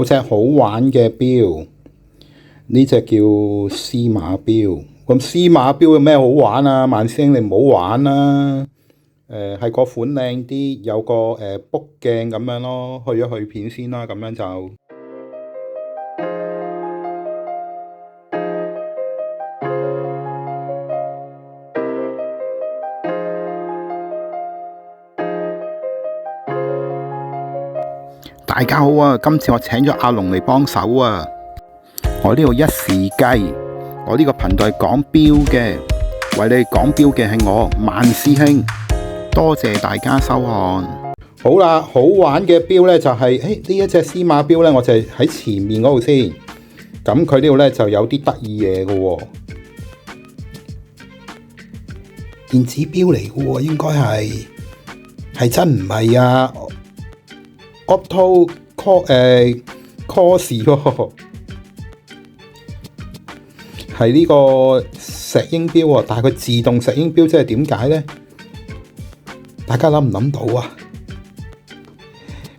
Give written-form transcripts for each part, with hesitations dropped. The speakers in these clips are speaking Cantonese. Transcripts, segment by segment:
有隻好玩嘅錶，呢隻叫司馬錶。咁司馬錶有咩好玩啊？萬師兄你唔好玩啦。係個款靚啲，有個卜鏡咁樣咯，去一去片先啦，咁樣就。大家好啊！今次我請咗阿龍嚟幫手啊！我呢度一時計，我呢個頻道係講錶嘅，為你講錶嘅係我萬師兄，多謝大家收看。好啦，好玩嘅錶呢就係呢一隻司馬錶呢，我就係喺前面嗰度先。咁佢呢度呢就有啲得意嘢嘅喎，電子錶嚟嘅喎，應該係真唔係啊？Opto Course 喎，係呢個石英錶喎，但係佢自動石英錶即係點解呢？大家諗唔諗到啊？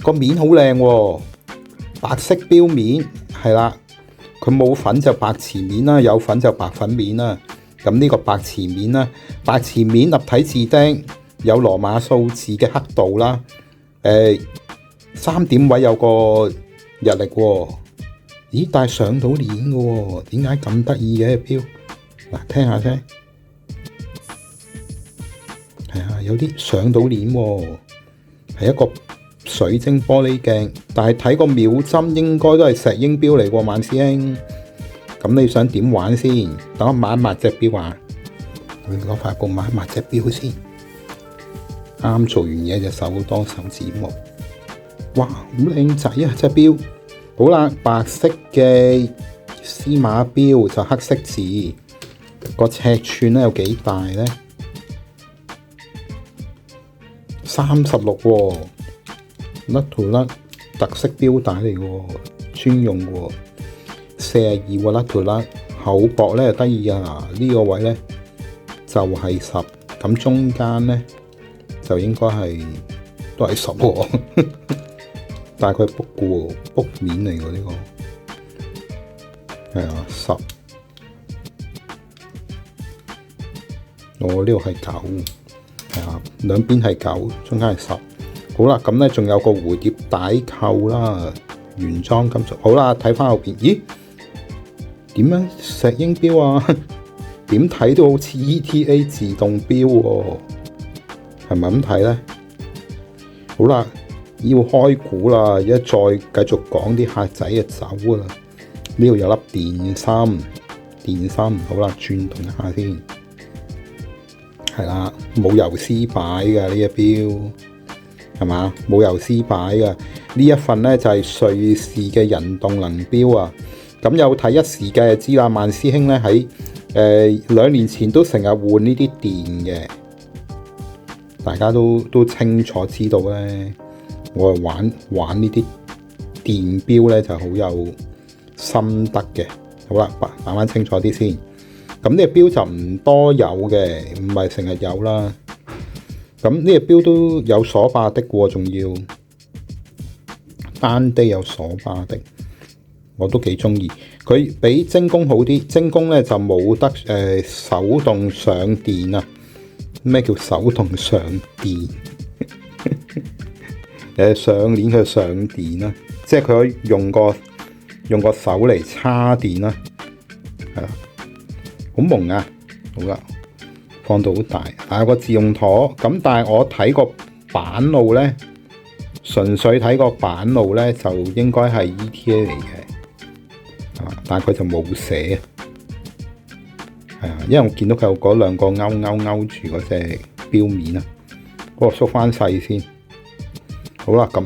個面好靚喎，白色錶面係啦，佢冇粉就白瓷面啦，有粉就白粉面啦。咁呢個白瓷面啦，白瓷面立體字釘，有羅馬數字嘅刻度啦，3點位有個日曆喎，咦？但係上到鏈嘅喎，點解咁得意嘅錶？嗱，聽下聲，係啊，有啲上到鏈喎，係一個水晶玻璃鏡，但係睇個秒針應該都係石英錶嚟喎，萬師兄。咁你想點玩先？等我抹一抹隻錶啊！我攞塊布抹一抹隻錶先。啱做完嘢隻手多手指毛。哇，好靚仔啊！隻錶好啦，白色嘅司馬錶就黑色字，個尺寸咧有幾大咧？36喎，甩條甩特色錶帶嚟喎，專用喎，42喎，甩條甩厚薄咧得意啊！呢個位咧就係10，咁中間咧就應該係都係10喎。大概卜嘅喎，卜面嚟喎呢個，係啊10，我呢度係9，係啊兩邊係9，中間係10。好啦，咁咧仲有個蝴蝶帶扣啦，原裝金屬。好啦，睇翻後邊，咦？點樣石英錶啊？點睇都好似 ETA 自動錶喎，係咪咁睇咧？好啦。要開估啦，一再繼續講啲客仔嘅走啊！呢度有粒電芯，好啦，轉動一下先，係啦，冇油絲擺嘅呢隻錶，係嘛？冇油絲擺嘅呢一份咧就係瑞士嘅人動能錶啊！咁有睇一時嘅就知啦，萬師兄咧喺2年前都成日換呢啲電嘅，大家都清楚知道咧。我係玩呢啲電錶咧就好有心得嘅。好啦，擺翻清楚啲先。咁呢個錶就唔多有嘅，唔係成日有啦。咁呢個錶都有鎖把的喎，仲要單機有鎖把的，我都幾中意。佢比精工好啲，精工咧就冇得手動上電啊。咩叫手動上電？上鏈佢上電啦，即係佢可以用個手嚟叉電啦，係啦，好蒙啊！好啦，放到好大，有個自用舵咁，但係我睇個版路咧，純粹睇個版路咧就應該係 ETA 嚟嘅，但係佢就冇寫，係啊，因為我見到佢有嗰兩個勾住嗰隻錶面啊，我縮翻細先。好啦，咁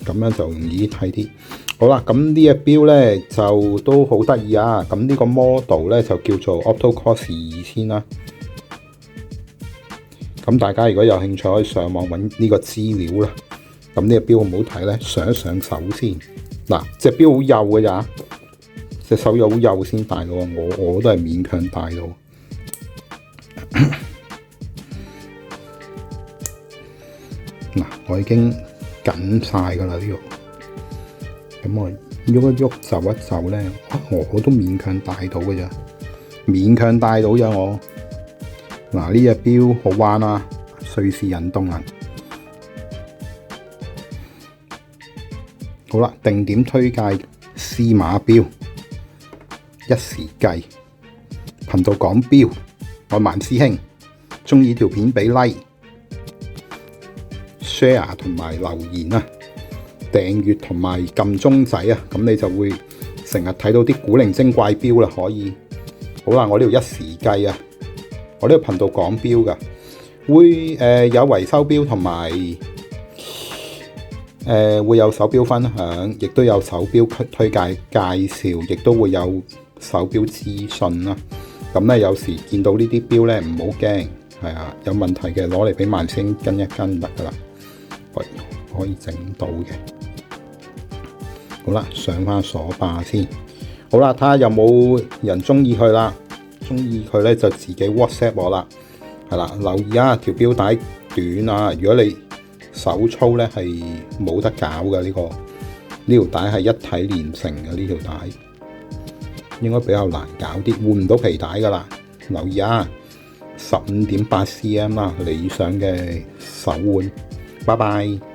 樣就容易睇啲。好啦，咁呢隻錶咧就都好得意啊！咁呢個 model 咧就叫做 Opto Course 2000啦。咁大家如果有興趣，可以上網揾呢個資料啦。咁呢隻錶好唔好睇咧？上一上手先。嗱，隻錶好幼嘅咋，隻手又好幼先戴到，我都係勉強戴到。嗱，我已經緊晒㗎啦呢個，咁我喐一喐就一就咧，我都勉強戴到嘅咋，勉強戴到咋我。嗱，呢隻錶好彎啦，瑞士人動能。好啦，定點推介司馬錶，一時計，頻道講錶，我萬師兄，鍾意條片俾 like、share 同埋留言啊，訂閱同埋撳鐘仔啊，咁你就會成日睇到啲古靈精怪錶啦，可以。好啦，我呢度一時計啊，我呢個頻道講錶噶，會有維修錶同埋會有手錶分享，亦都有手錶推介介紹，亦都會有手錶資訊啦。咁咧有時見到呢啲錶咧，唔好驚，係啊，有問題嘅攞嚟俾萬師兄跟一跟得噶啦，可以整到嘅。好啦，上翻鎖把先。好啦，睇下有冇人中意佢啦，中意佢咧就自己 WhatsApp 我啦。係啦，留意啊，條錶帶短啊，如果你手操咧係冇得搞嘅，呢條帶係一體連成嘅，呢條帶應該比較難搞啲，換唔到皮帶噶啦。留意啊，15.8 cm 啦，理想嘅手腕。拜拜。